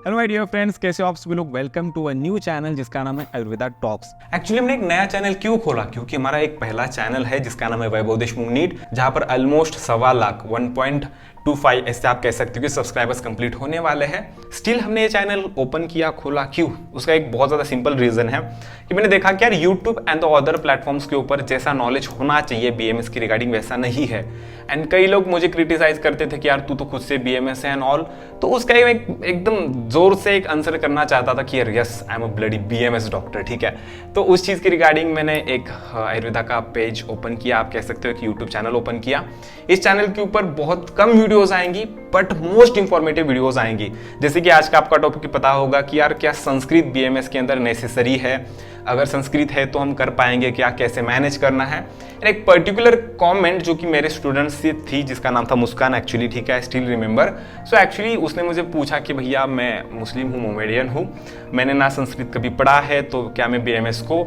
Hello my dear friends, कैसे हो आप सभी लोग। Welcome to a new channel जिसका नाम है आयुर्वेदा टॉक्स। एक्चुअली हमने एक नया चैनल क्यों खोला, क्योंकि हमारा एक पहला चैनल है जिसका नाम है वैभव देशमुख नीट, जहां पर ऑलमोस्ट 1.25 लाख 1.25 ऐसे आप कह सकते हो कि सब्सक्राइबर्स कंप्लीट होने वाले हैं। स्टिल हमने ये चैनल ओपन किया, खोला क्यों? उसका एक बहुत ज़्यादा सिंपल रीज़न है कि मैंने देखा कि यार YouTube and the other platforms के ऊपर जैसा नॉलेज होना चाहिए बीएमएस की रिगार्डिंग वैसा नहीं है। एंड कई लोग मुझे क्रिटिसाइज करते थे कि यार तू तो खुद से बीएमएस है एंड ऑल, तो उसका एकदम जोर से एक आंसर करना चाहता था कि यार yes I am a bloody BMS doctor, ठीक है। तो उस चीज़ की रिगार्डिंग मैंने एक आयुर्वेदा का पेज ओपन किया, आप कह सकते हो एक यूट्यूब चैनल ओपन किया। इस चैनल के ऊपर बहुत कम वीडियोस आएंगी बट मोस्ट इंफॉर्मेटिव वीडियोस आएंगी। जैसे कि आज का आपका टॉपिक पता होगा कि यार क्या संस्कृत बीएमएस के अंदर नेसेसरी है, अगर संस्कृत है तो हम कर पाएंगे क्या, कैसे मैनेज करना है। एक पर्टिकुलर कमेंट जो कि मेरे स्टूडेंट से थी जिसका नाम था मुस्कान एक्चुअली, ठीक है, स्टिल रिमेंबर। सो एक्चुअली उसने मुझे पूछा कि भैया मैं मुस्लिम हूँ, मोमेडियन हूँ, मैंने ना संस्कृत कभी पढ़ा है, तो क्या मैं बीएमएस को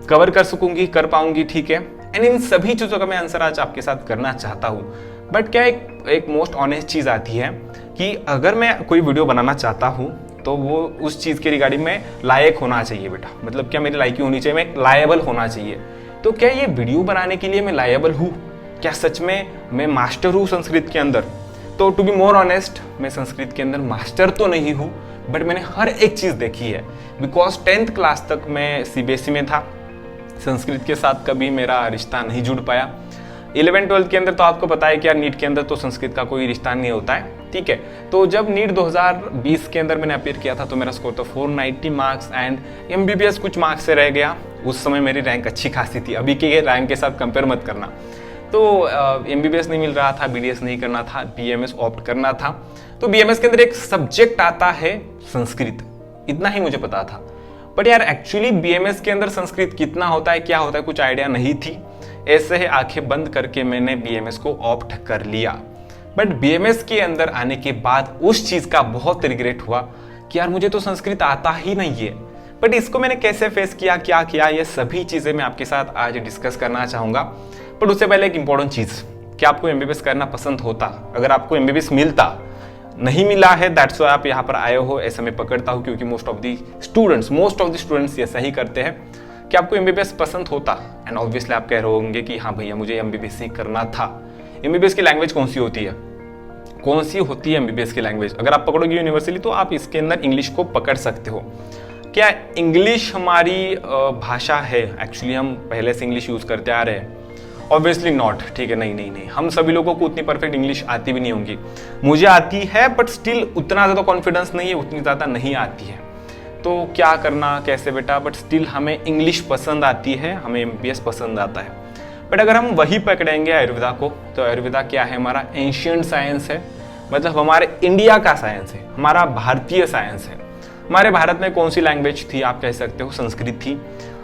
कवर कर सकूंगी, कर पाऊंगी, ठीक है। एंड इन सभी चीज़ों का मैं आंसर आज आपके साथ करना चाहता हूँ। बट क्या एक मोस्ट ऑनेस्ट चीज़ आती है कि अगर मैं कोई वीडियो बनाना चाहता हूँ तो वो उस चीज़ के रिगार्डिंग में लायक होना चाहिए बेटा। मतलब क्या मेरी लायकी होनी चाहिए, मैं लायबल होना चाहिए। तो क्या ये वीडियो बनाने के लिए मैं लायबल हूँ? क्या सच में मैं मास्टर हूँ संस्कृत के अंदर? तो टू बी मोर ऑनेस्ट, मैं संस्कृत के अंदर मास्टर तो नहीं हूँ, बट मैंने हर एक चीज़ देखी है। बिकॉज 10th क्लास तक मैं सीबीएसई में था, संस्कृत के साथ कभी मेरा रिश्ता नहीं जुड़ पाया। 11th-12th के अंदर तो आपको पता है कि यार नीट के अंदर तो संस्कृत का कोई रिश्ता नहीं होता है, ठीक है। तो जब नीट 2020 के अंदर मैंने अपियर किया था तो मेरा स्कोर था 490 मार्क्स एंड एमबीबीएस कुछ मार्क्स से रह गया। उस समय मेरी रैंक अच्छी खासी थी, अभी के रैंक के साथ कंपेयर मत करना। तो एमबीबीएस नहीं मिल रहा था, बीडीएस नहीं करना था, बीएमएस ऑप्ट करना था। तो बीएमएस के अंदर एक सब्जेक्ट आता है संस्कृत, इतना ही मुझे पता था। बट यार एक्चुअली बीएमएस के अंदर संस्कृत कितना होता है, क्या होता है, कुछ आइडिया नहीं थी। ऐसे ही आंखें बंद करके मैंने बीएमएस को ऑप्ट कर लिया। बट बीएमएस के अंदर आने के बाद उस चीज का बहुत रिग्रेट हुआ कि यार मुझे तो संस्कृत आता ही नहीं है। बट इसको मैंने कैसे फेस किया, क्या किया, ये सभी चीजें मैं आपके साथ आज डिस्कस करना चाहूंगा। बट उससे पहले एक इंपॉर्टेंट चीज, क्या आपको एमबीबीएस करना पसंद होता? अगर आपको एमबीबीएस मिलता, नहीं मिला है दैट्स व्हाई आप यहाँ पर आए हो, ऐसा मैं पकड़ता हूँ, क्योंकि मोस्ट ऑफ द स्टूडेंट्स ऐसा ही करते हैं कि आपको एमबीबीएस पसंद होता। एंड ऑब्वियसली आप कह रहे होंगे कि हाँ भैया मुझे एमबीबीएस ही करना था। एमबीबीएस की लैंग्वेज कौन सी होती है? कौन सी होती है एमबीबीएस की लैंग्वेज? अगर आप पकड़ोगे यूनिवर्सली तो आप इसके अंदर इंग्लिश को पकड़ सकते हो। क्या इंग्लिश हमारी भाषा है? एक्चुअली हम पहले से इंग्लिश यूज करते आ रहे हैं? ऑब्वियसली नॉट, ठीक है। नहीं, हम सभी लोगों को उतनी परफेक्ट इंग्लिश आती भी नहीं होगी। मुझे आती है बट स्टिल उतना ज़्यादा कॉन्फिडेंस नहीं है, उतनी ज़्यादा नहीं आती है। तो क्या करना, कैसे बेटा? बट स्टिल हमें इंग्लिश पसंद आती है, हमें एमबीबीएस पसंद आता है। बट अगर हम वही पकड़ेंगे आयुर्वेदा को, तो आयुर्वेदा क्या है? हमारा एंशिएंट साइंस है, मतलब हमारे इंडिया का साइंस है, हमारा भारतीय साइंस है। हमारे भारत में कौन सी लैंग्वेज थी? आप कह सकते हो संस्कृत थी।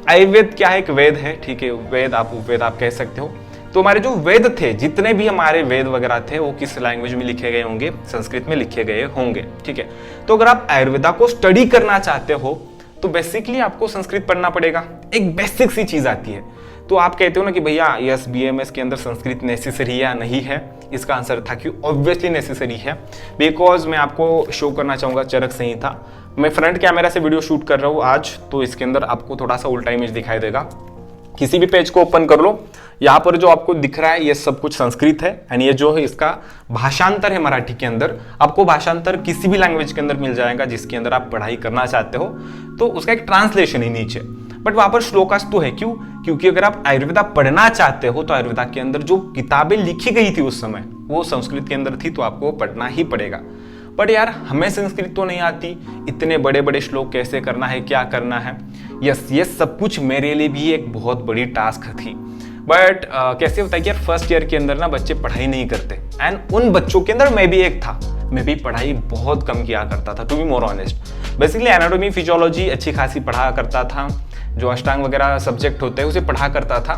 आयुर्वेद क्या है? एक वेद है, ठीक है, वेद आप कह सकते हो। तो हमारे जो वेद थे, जितने भी हमारे वेद वगैरह थे, वो किस लैंग्वेज में लिखे गए होंगे? संस्कृत में लिखे गए होंगे, ठीक है। तो अगर आप आयुर्वेदा को स्टडी करना चाहते हो तो बेसिकली आपको संस्कृत पढ़ना पड़ेगा। एक बेसिक सी चीज आती है। तो आप कहते हो ना कि भैया यस बीएमएस के अंदर संस्कृत नेसेसरी है या नहीं है? इसका आंसर था कि ऑब्वियसली नेसेसरी है। बिकॉज मैं आपको शो करना चाहूंगा चरक संहिता। मैं फ्रंट कैमरा से वीडियो शूट कर रहा हूँ आज, तो इसके अंदर आपको थोड़ा सा उल्टा इमेज दिखाई देगा। किसी भी पेज को ओपन कर लो, यहाँ पर जो आपको दिख रहा है ये सब कुछ संस्कृत है। एंड ये जो है इसका भाषांतर है मराठी के अंदर। आपको भाषांतर किसी भी लैंग्वेज के अंदर मिल जाएगा जिसके अंदर आप पढ़ाई करना चाहते हो, तो उसका एक ट्रांसलेशन ही नीचे। बट वहां पर श्लोकास तो है। क्यों? क्योंकि अगर आप आयुर्वेदा पढ़ना चाहते हो तो आयुर्वेदा के अंदर जो किताबें लिखी गई थी उस समय वो संस्कृत के अंदर थी, तो आपको पढ़ना ही पड़ेगा। बट यार हमें संस्कृत तो नहीं आती, इतने बड़े बड़े श्लोक कैसे करना है, क्या करना है? यस, ये सब कुछ मेरे लिए भी एक बहुत बड़ी टास्क थी। बट कैसे होता है कि यार फर्स्ट ईयर के अंदर ना बच्चे पढ़ाई नहीं करते। एंड उन बच्चों के अंदर मैं भी एक था। मैं भी पढ़ाई बहुत कम किया करता था, to be more honest. Basically anatomy, physiology अच्छी खासी पढ़ा करता था, जो अष्टांग वगैरह सब्जेक्ट होते हैं उसे पढ़ा करता था,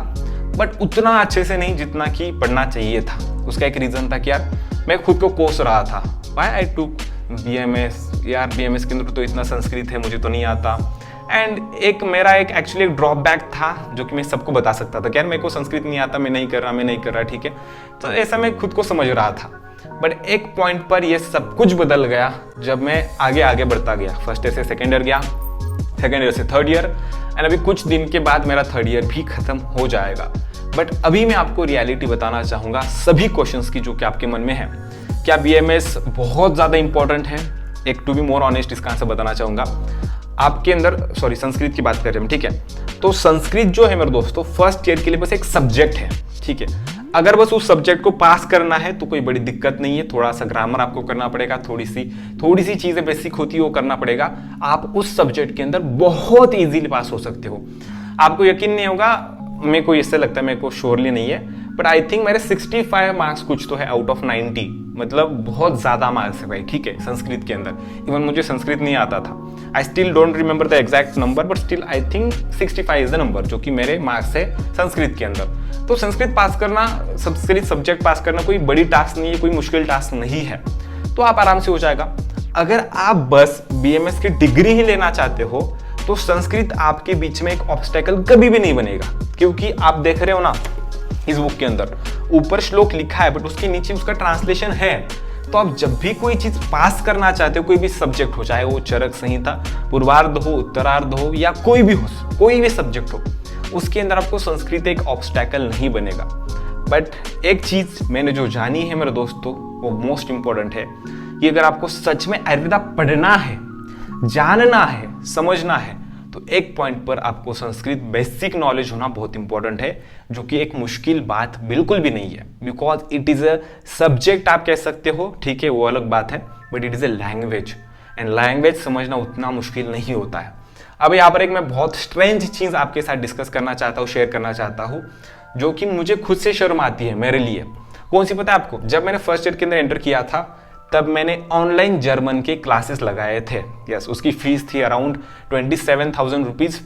बट उतना अच्छे से नहीं जितना कि पढ़ना चाहिए था। उसका एक रीज़न था कि यार मैं खुद को कोस रहा था। व्हाई आई टूक बीएमएस? यार बीएमएस के अंदर तो इतना संस्कृत है, मुझे तो नहीं आता। एंड एक मेरा एक्चुअली एक ड्रॉप बैक था जो कि मैं सबको बता सकता था कि यार मेरे को संस्कृत नहीं आता, मैं नहीं कर रहा, ठीक है। तो ऐसा मैं खुद को समझ रहा था। बट एक पॉइंट पर ये सब कुछ बदल गया जब मैं आगे आगे बढ़ता गया। फर्स्ट ईयर से सेकेंड ईयर गया, सेकेंड ईयर से थर्ड ईयर, एंड अभी कुछ दिन के बाद मेरा थर्ड ईयर भी खत्म हो जाएगा। बट अभी मैं आपको रियलिटी बताना चाहूँगा सभी क्वेश्चंस की जो कि आपके मन में है। क्या BMS बहुत ज़्यादा इंपॉर्टेंट है? एक टू बी मोर ऑनेस्ट इसका आंसर बताना चाहूँगा आपके अंदर। सॉरी, संस्कृत की बात कर रहे हैं, ठीक है। तो संस्कृत जो है मेरे दोस्तों फर्स्ट ईयर के लिए बस एक सब्जेक्ट है, ठीक है। अगर बस उस सब्जेक्ट को पास करना है तो कोई बड़ी दिक्कत नहीं है। थोड़ा सा ग्रामर आपको करना पड़ेगा, थोड़ी सी चीज़ें बेसिक होती है वो करना पड़ेगा। आप उस सब्जेक्ट के अंदर बहुत ईजीली पास हो सकते हो। आपको यकीन नहीं होगा, मेरे को इससे लगता है, मेरे को श्योरली नहीं है, बट आई थिंक मेरे 65 मार्क्स कुछ तो है आउट ऑफ 90, मतलब बहुत ज़्यादा मार्क्स है भाई, ठीक है, संस्कृत के अंदर। इवन मुझे संस्कृत नहीं आता था। I still don't remember the exact number, but still I think 65 is the number जो कि मेरे मार्क्स है संस्कृत के अंदर। तो संस्कृत पास करना, संस्कृत सब्जेक्ट पास करना कोई बड़ी टास्क नहीं है, कोई मुश्किल टास्क नहीं है, तो आप आराम से हो जाएगा। अगर आप बस BMS की डिग्री ही लेना चाहते हो तो संस्कृत आपके बीच में एक ऑब्स्टेकल कभी भी नहीं बनेगा, क्योंकि आप देख रहे हो ना इस बुक के अंदर ऊपर श्लोक लिखा है बट उसके नीचे उसका ट्रांसलेशन है। तो आप जब भी कोई चीज पास करना चाहते हो, कोई भी सब्जेक्ट हो, चाहे वो चरक संहिता, पूर्वार्ध हो, उत्तरार्ध हो, या कोई भी सब्जेक्ट हो, उसके अंदर आपको संस्कृत एक ऑब्स्टेकल नहीं बनेगा। बट एक चीज मैंने जो जानी है मेरे दोस्तों, वो मोस्ट इंपॉर्टेंट है कि अगर आपको सच में आयुर्वेदा पढ़ना है, जानना है, समझना है, तो एक पॉइंट पर आपको संस्कृत बेसिक नॉलेज होना बहुत इंपॉर्टेंट है, जो कि एक मुश्किल बात बिल्कुल भी नहीं है। Because it is a subject आप कह सकते हो, ठीक है, वो अलग बात है, but it is a language, and language समझना उतना मुश्किल नहीं होता है। अब यहाँ पर एक मैं बहुत स्ट्रेंज चीज आपके साथ डिस्कस करना चाहता हूँ, शेयर करना चाहता हूँ, जो कि मुझे खुद से शर्म आती है मेरे लिए। कौन सी पता है आपको? जब मैंने फर्स्ट ईयर के अंदर एंटर किया था तब मैंने ऑनलाइन जर्मन के क्लासेस लगाए थे। यस, उसकी फीस थी अराउंड 27,000 रुपीज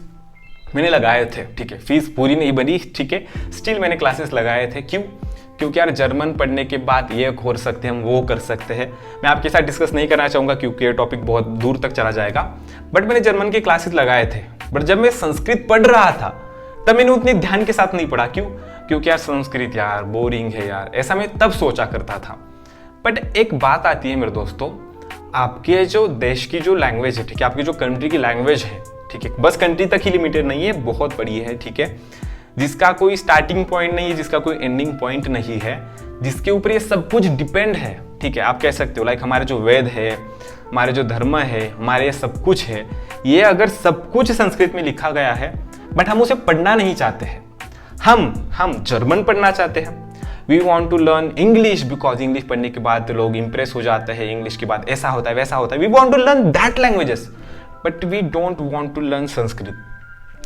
मैंने लगाए थे, ठीक है। फीस पूरी नहीं बनी, ठीक है, स्टिल मैंने क्लासेस लगाए थे। क्यों? क्योंकि यार जर्मन पढ़ने के बाद ये खोल सकते हैं, हम वो कर सकते हैं। मैं आपके साथ डिस्कस नहीं करना चाहूँगा क्योंकि ये टॉपिक बहुत दूर तक चला जाएगा, बट मैंने जर्मन के क्लासेस लगाए थे। बट जब मैं संस्कृत पढ़ रहा था तब मैंने उतने ध्यान के साथ नहीं पढ़ा। क्यों? क्योंकि यार संस्कृत यार बोरिंग है यार, ऐसा मैं तब सोचा करता था। बट एक बात आती है मेरे दोस्तों, आपके जो देश की जो लैंग्वेज है, ठीक है, आपकी जो कंट्री की लैंग्वेज है, ठीक है, बस कंट्री तक ही लिमिटेड नहीं है, बहुत बड़ी है, ठीक है, जिसका कोई स्टार्टिंग पॉइंट नहीं है, जिसका कोई एंडिंग पॉइंट नहीं है, जिसके ऊपर ये सब कुछ डिपेंड है, ठीक है। आप कह सकते हो लाइक हमारे जो वेद है, हमारे जो धर्म है, हमारे ये सब कुछ है, ये अगर सब कुछ संस्कृत में लिखा गया है बट हम उसे पढ़ना नहीं चाहते हैं, हम जर्मन पढ़ना चाहते हैं, we want to learn English because English पढ़ने के बाद लोग इंप्रेस हो जाते हैं, इंग्लिश के बाद ऐसा होता है वैसा होता है, we want to learn that languages but we don't want to learn Sanskrit.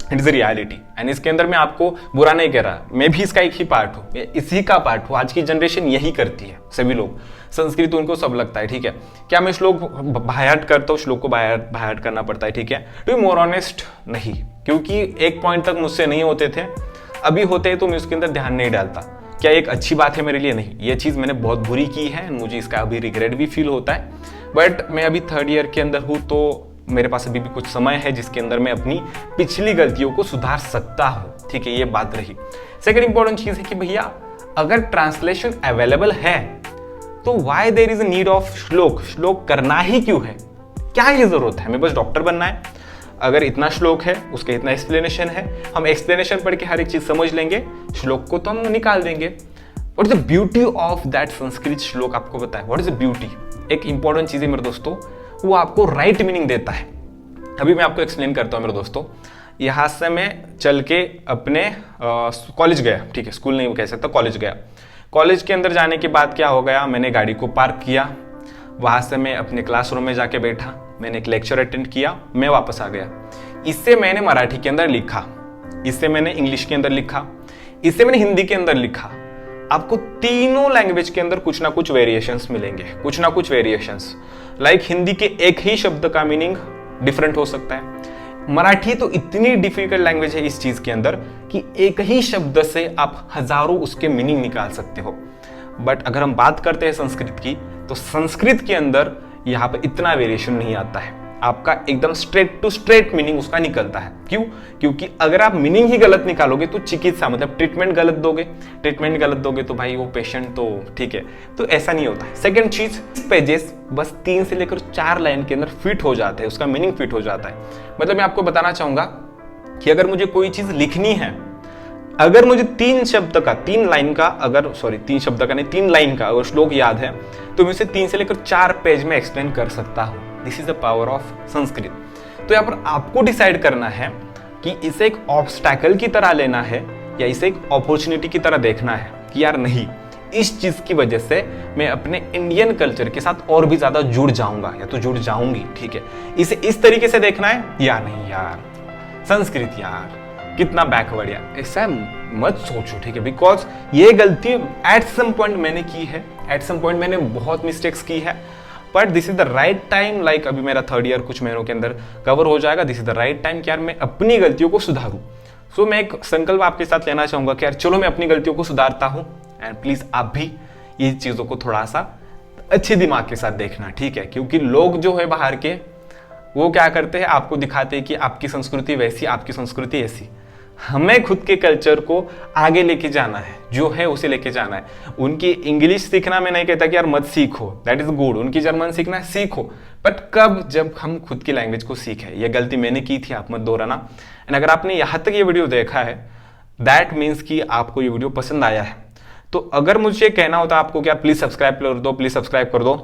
It is a reality, and इसके अंदर मैं आपको बुरा नहीं कह रहा, मैं भी इसका एक ही पार्ट हूँ, इसी का पार्ट हूँ। आज की जनरेशन यही करती है, सभी लोग संस्कृत उनको सब लगता है, ठीक है। क्या मैं श्लोक बायहार्ट करता हूँ? श्लोक को बायहार्ट करना पड़ता है, ठीक है। टू बी मोर ऑनेस्ट नहीं, क्योंकि एक पॉइंट तक मुझसे नहीं होते थे, अभी होते हैं तो मैं उसके अंदर ध्यान नहीं डालता। क्या एक अच्छी बात है मेरे लिए? नहीं, ये चीज़ मैंने बहुत बुरी की है, मुझे इसका अभी रिग्रेट भी फील होता है। बट मैं अभी थर्ड ईयर के अंदर हूँ तो मेरे पास अभी भी कुछ समय है जिसके अंदर मैं अपनी पिछली गलतियों को सुधार सकता हूँ, ठीक है, ये बात रही। सेकंड इंपॉर्टेंट चीज़ है कि भैया अगर ट्रांसलेशन अवेलेबल है तो why there is a need of shloka करना ही क्यों है? क्या ये जरूरत है? हमें बस डॉक्टर बनना है, अगर इतना श्लोक है उसका इतना एक्सप्लेनेशन है, हम एक्सप्लेनेशन पढ़ के हर एक चीज समझ लेंगे, श्लोक को तो हम निकाल देंगे। What is the beauty of that Sanskrit श्लोक? आपको पता है व्हाट इज द ब्यूटी? एक इंपॉर्टेंट चीज है मेरे दोस्तों, वो आपको राइट मीनिंग देता है। अभी मैं आपको एक्सप्लेन करता हूँ मेरे दोस्तों। यहाँ से मैं चल के अपने कॉलेज गया, ठीक है, स्कूल नहीं कह सकता, कॉलेज गया। कॉलेज के अंदर जाने के बाद क्या हो गया, मैंने गाड़ी को पार्क किया, वहाँ से मैं अपने क्लासरूम में जाके बैठा, मैंने एक लेक्चर अटेंड किया, मैं वापस आ गया। इससे मैंने मराठी के अंदर लिखा, इससे मैंने इंग्लिश के अंदर लिखा, इससे मैंने हिंदी के अंदर लिखा। आपको तीनों लैंग्वेज के अंदर कुछ ना कुछ वेरिएशंस मिलेंगे, कुछ ना कुछ वेरिएशंस। लाइक हिंदी के एक ही शब्द का मीनिंग डिफरेंट हो सकता है। मराठी तो इतनी डिफिकल्ट लैंग्वेज है इस चीज के अंदर कि एक ही शब्द से आप हजारों उसके मीनिंग निकाल सकते हो। बट अगर हम बात करते हैं संस्कृत की, तो संस्कृत के अंदर यहाँ पर इतना वेरिएशन नहीं आता है। आपका एकदम स्ट्रेट टू स्ट्रेट मीनिंग उसका निकलता है। क्यों? क्योंकि अगर आप मीनिंग ही गलत निकालोगे तो चिकित्सा मतलब ट्रीटमेंट गलत दोगे तो भाई वो पेशेंट तो ठीक है, तो ऐसा नहीं होता है। सेकेंड चीज, पेजेस बस 3 से लेकर 4 लाइन के अंदर फिट हो जाते हैं, उसका मीनिंग फिट हो जाता है। मतलब मैं आपको बताना चाहूंगा कि अगर मुझे कोई चीज लिखनी है, अगर मुझे 3 शब्द का 3 लाइन का अगर 3 लाइन का अगर श्लोक याद है तो मैं उसे 3 से लेकर 4 पेज में एक्सप्लेन कर सकता हूं। This is the power of Sanskrit. तो यहाँ पर आपको डिसाइड करना है कि इसे एक ऑब्स्टैकल की तरह लेना है या इसे एक अपॉर्चुनिटी की तरह देखना है कि यार नहीं, इस चीज की वजह से मैं अपने इंडियन कल्चर के साथ और भी ज्यादा जुड़ जाऊंगा या तो जुड़ जाऊंगी, ठीक है। इसे इस तरीके से देखना है या नहीं यार संस्कृत यार कितना बैकवर्ड यार, ऐसा मत सोचो, ठीक है। बिकॉज ये गलती एट सम पॉइंट मैंने की है, एट सम पॉइंट मैंने बहुत मिस्टेक्स की है, but this is the right time. Like अभी मेरा 3rd ईयर कुछ महीनों के अंदर कवर हो जाएगा। This is the right time कि यार मैं अपनी गलतियों को सुधारूं। सो मैं एक संकल्प आपके साथ लेना चाहूंगा कि यार चलो मैं अपनी गलतियों को सुधारता हूं, एंड प्लीज आप भी ये चीजों को थोड़ा सा अच्छे दिमाग के साथ देखना, ठीक है। क्योंकि लोग जो है बाहर के वो क्या करते हैं, आपको दिखाते हैं कि आपकी संस्कृति वैसी, आपकी संस्कृति ऐसी। हमें खुद के कल्चर को आगे लेके जाना है, जो है उसे लेके जाना है। उनकी इंग्लिश सीखना मैं नहीं कहता कि यार मत सीखो, दैट इज गुड। उनकी जर्मन सीखना है, सीखो, बट कब, जब हम खुद की लैंग्वेज को सीखें। ये गलती मैंने की थी, आप मत दोहराना। एंड अगर आपने यहाँ तक ये वीडियो देखा है, दैट मीन्स कि आपको ये वीडियो पसंद आया है। तो अगर मुझे कहना होता आपको क्या, प्लीज सब्सक्राइब कर दो, प्लीज सब्सक्राइब कर दो।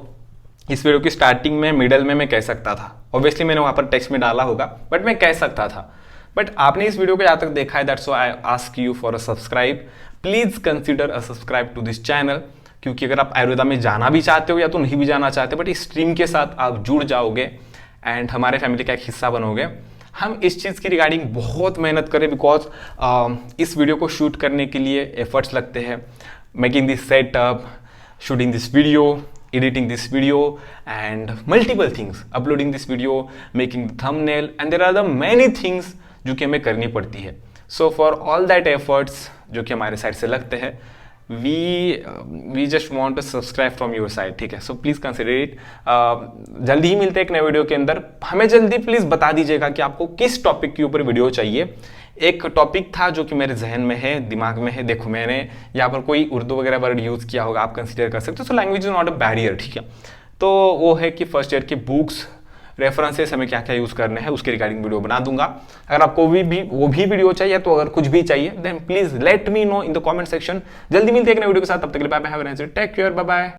इस वीडियो की स्टार्टिंग में, मिडल में मैं कह सकता था, ऑब्वियसली मैंने वहां पर टेक्स्ट में डाला होगा, बट मैं कह सकता था। बट आपने इस वीडियो को यहाँ तक देखा है, that's why I ask you for a subscribe. Please consider a subscribe to this channel. क्योंकि अगर आप आयुर्वेदा में जाना भी चाहते हो या तो नहीं भी जाना चाहते, बट इस स्ट्रीम के साथ आप जुड़ जाओगे एंड हमारे फैमिली का एक हिस्सा बनोगे। हम इस चीज़ की रिगार्डिंग बहुत मेहनत करें, बिकॉज इस वीडियो को शूट करने के लिए एफर्ट्स लगते हैं, making this setup, shooting this video, editing this video and multiple things, uploading this video, making the thumbnail, and there are the many things जो कि हमें करनी पड़ती है। So for all that efforts जो कि हमारे साइड से लगते हैं, we just want to subscribe from your side, ठीक है। So please consider it। जल्दी ही मिलते हैं एक नए वीडियो के अंदर। हमें जल्दी प्लीज बता दीजिएगा कि आपको किस टॉपिक के ऊपर वीडियो चाहिए। एक टॉपिक था जो कि मेरे जहन में है, दिमाग में है। देखो मैंने यहाँ पर कोई उर्दू वगैरह वर्ड यूज किया होगा, आप कंसीडर कर सकते हो। So language is not a barrier, ठीक है। तो वो है कि फर्स्ट ईयर की बुक्स, रेफरेंसेस हमें क्या क्या यूज करने हैं, उसके रिगार्डिंग वीडियो बना दूंगा। अगर आपको वो भी वीडियो चाहिए, तो अगर कुछ भी चाहिए then please let me know in the comment section. जल्दी मिलते हैं एक नए वीडियो के साथ, तब तक के लिए bye bye, have a nice day, take care, bye bye.